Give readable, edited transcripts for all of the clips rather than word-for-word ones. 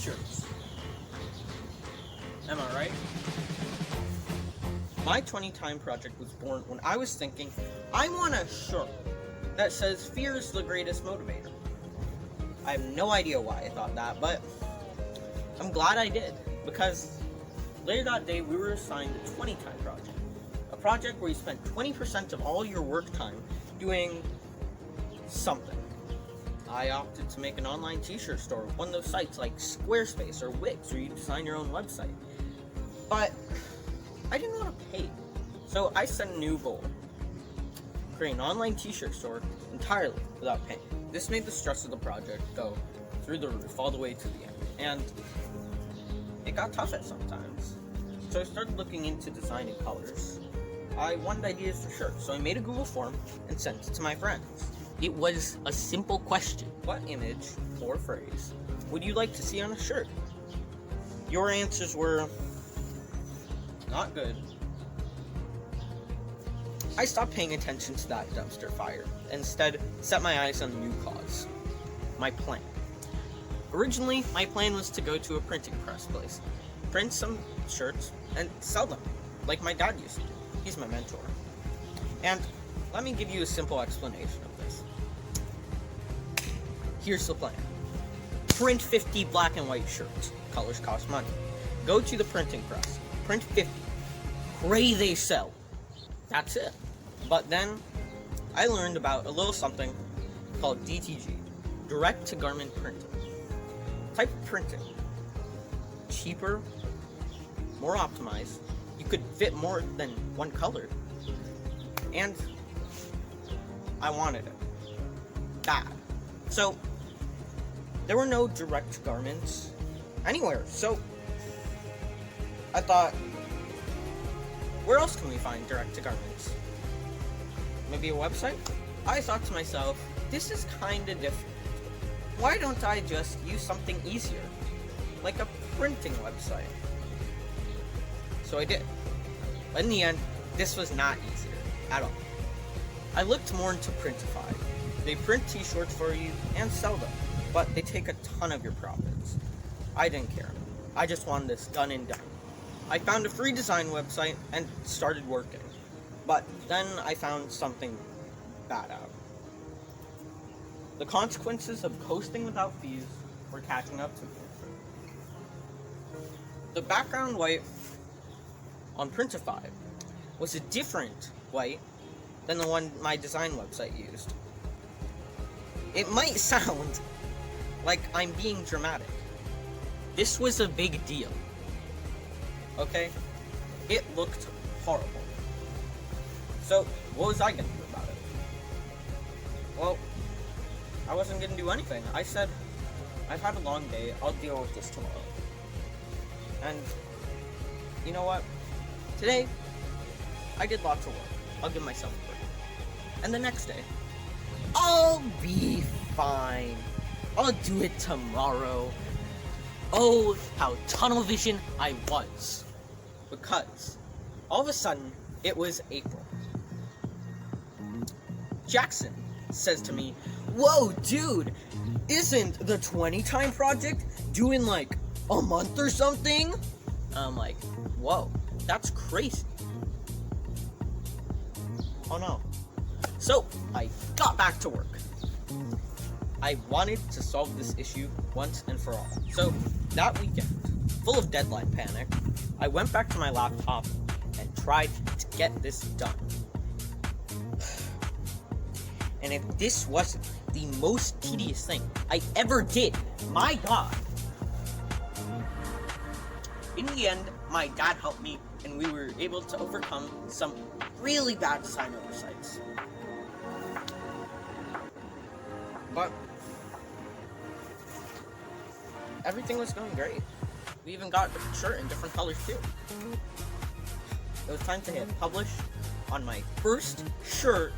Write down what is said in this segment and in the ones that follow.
t-shirts. Am I right? My 20 time project was born when I was thinking, I want a shirt that says fear is the greatest motivator. I have no idea why I thought that, but I'm glad I did, because later that day we were assigned a 20 time project. A project where you spent 20% of all your work time doing something. I opted to make an online t-shirt store with one of those sites like Squarespace or Wix where you design your own website. But I didn't want to pay. So I set a new goal. Create an online t-shirt store entirely without paying. This made the stress of the project go through the roof all the way to the end. And it got tough at sometimes. So I started looking into designing colors. I wanted ideas for shirts, so I made a Google form and sent it to my friends. It was a simple question. What image or phrase would you like to see on a shirt? Your answers were not good. I stopped paying attention to that dumpster fire and instead set my eyes on a new cause. My plan. Originally, my plan was to go to a printing press place, print some shirts, and sell them, like my dad used to do. He's my mentor. And let me give you a simple explanation of this. Here's the plan. Print 50 black and white shirts. Colors cost money. Go to the printing press. Print 50. Pray they sell. That's it. But then, I learned about a little something called DTG. Direct-to-garment printing. Type of printing. Cheaper. More optimized. You could fit more than one color. And I wanted it. Bad. So, there were no direct garments anywhere. So, I thought, where else can we find direct garments? Maybe a website? I thought to myself, this is kinda different. Why don't I just use something easier? Like a printing website. So I did. But in the end, this was not easier at all. I looked more into Printify. They print t-shirts for you and sell them, but they take a ton of your profits. I didn't care. I just wanted this done and done. I found a free design website and started working. But then I found something bad out. The consequences of coasting without fees were catching up to me. The background white on Printify was a different white than the one my design website used. It might sound like I'm being dramatic. This was a big deal. Okay? It looked horrible. So, what was I gonna do about it? Well, I wasn't gonna do anything. I said, I've had a long day, I'll deal with this tomorrow. And, you know what? Today, I did lots of work. I'll give myself a break. And the next day, I'll be fine. I'll do it tomorrow. Oh, how tunnel vision I was. Because, all of a sudden, it was April. Jackson says to me, "Whoa, dude, isn't the 20 time project due in like a month or something?" I'm like, whoa, that's crazy. Oh no. So, I got back to work. I wanted to solve this issue once and for all. So, that weekend, full of deadline panic, I went back to my laptop and tried to get this done. And if this wasn't the most tedious thing I ever did, my God. In the end, my dad helped me, and we were able to overcome some really bad design oversights. But everything was going great. We even got a different shirt in different colors too. It was time to hit publish on my first shirt.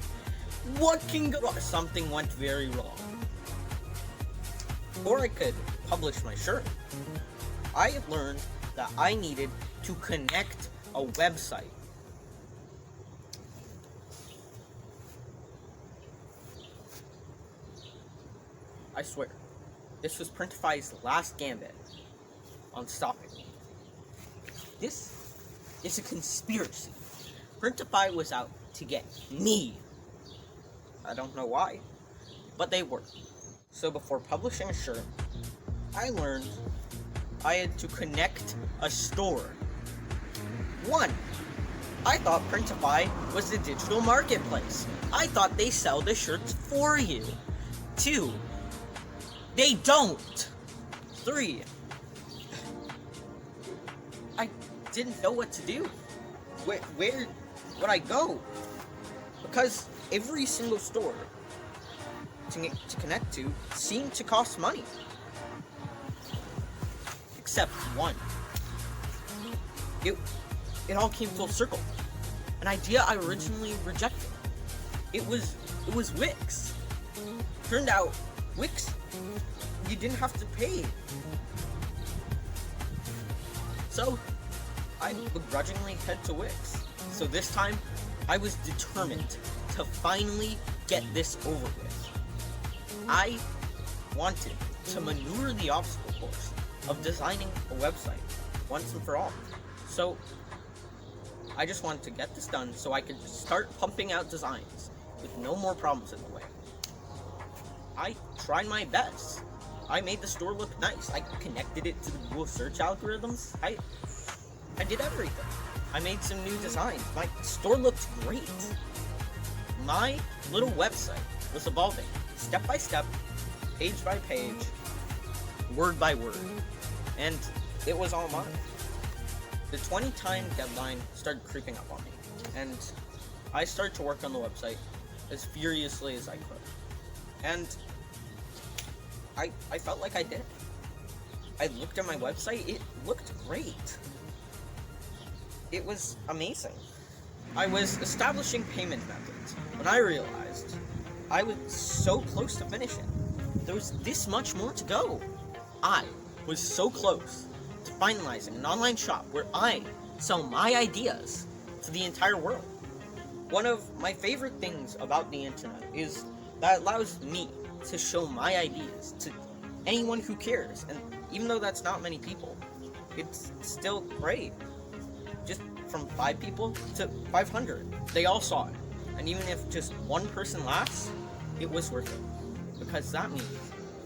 What can go wrong? Something went very wrong. Before I could publish my shirt, I had learned that I needed to connect a website. I swear, this was Printify's last gambit. on stopping me. This is a conspiracy. Printify was out to get me. I don't know why, but they were. So before publishing a shirt, I learned I had to connect a store. 1. I thought Printify was the digital marketplace. I thought they sell the shirts for you. 2. They don't. 3. I didn't know what to do. Where would I go? Because every single store to connect to seemed to cost money. Except one. It all came full circle. An idea I originally rejected. It was Wix. Turned out, Wix, you didn't have to pay. So, I begrudgingly head to Wix. So this time, I was determined to finally get this over with. I wanted to maneuver the obstacle course of designing a website once and for all. So, I just wanted to get this done so I could start pumping out designs with no more problems in the way. I tried my best. I made the store look nice. I connected it to the Google search algorithms. I did everything. I made some new designs. My store looked great. My little website was evolving step by step, page by page, word by word, and it was all mine. The 20-time deadline started creeping up on me, and I started to work on the website as furiously as I could. And I felt like I did. I looked at my website, it looked great. It was amazing. I was establishing payment methods when I realized I was so close to finishing. There was this much more to go. I was so close to finalizing an online shop where I sell my ideas to the entire world. One of my favorite things about the internet is that it allows me to show my ideas to anyone who cares, and even though that's not many people, it's still great. Just from 5 people to 500, they all saw it, and even if just one person laughs, it was worth it, because that means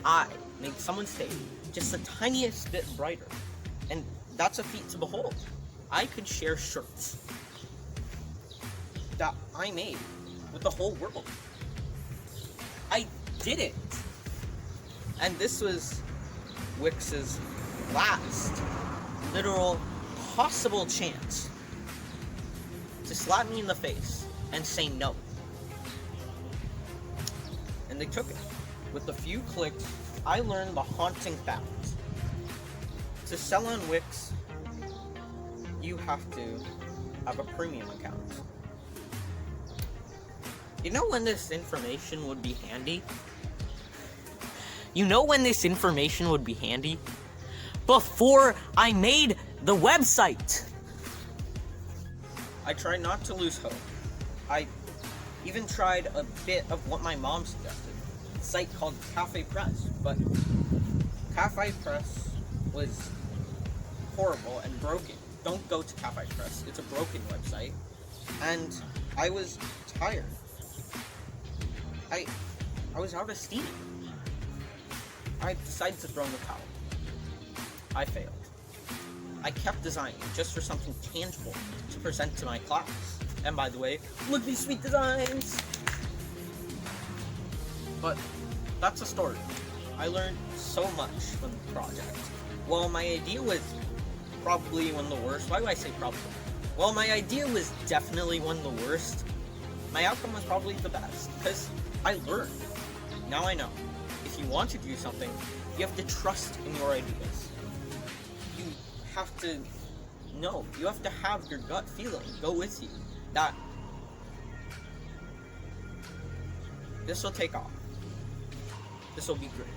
I made someone's day just the tiniest bit brighter, and that's a feat to behold. I could share shirts that I made with the whole world. I did it! And this was Wix's last literal possible chance to slap me in the face and say no. And they took it. With a few clicks, I learned the haunting fact. To sell on Wix, you have to have a premium account. You know when this information would be handy? Before I made the website! I tried not to lose hope. I even tried a bit of what my mom suggested, a site called Cafe Press, but Cafe Press was horrible and broken. Don't go to Cafe Press, it's a broken website, and I was tired. I was out of steam. I decided to throw in the towel. I failed. I kept designing just for something tangible to present to my class. And by the way, look at these sweet designs! But that's a story. I learned so much from the project. Well, my idea was probably one of the worst. Why do I say probably? Well, my idea was definitely one of the worst. My outcome was probably the best, because I learned. Now I know. If you want to do something, you have to trust in your ideas. You have to know. You have to have your gut feeling go with you that this will take off. This will be great.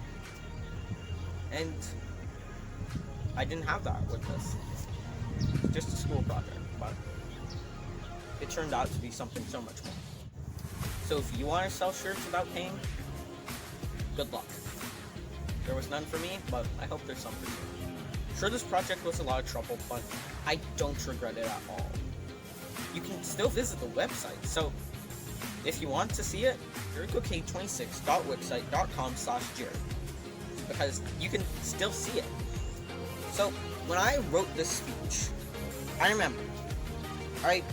And I didn't have that with this. It's just a school project, but it turned out to be something so much more. So if you want to sell shirts without paying, good luck. There was none for me, but I hope there's some for you. Sure, this project was a lot of trouble, but I don't regret it at all. You can still visit the website, so if you want to see it, Jericho.M.K.website.com/Jerry, because you can still see it. So, when I wrote this speech, I remember, alright,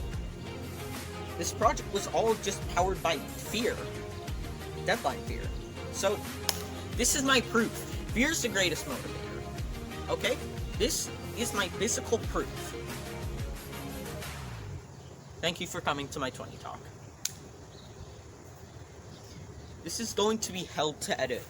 this project was all just powered by fear. Deadline fear. So, this is my proof. Fear is the greatest motivator. Okay? This is my physical proof. Thank you for coming to my 20 talk. This is going to be hell to edit.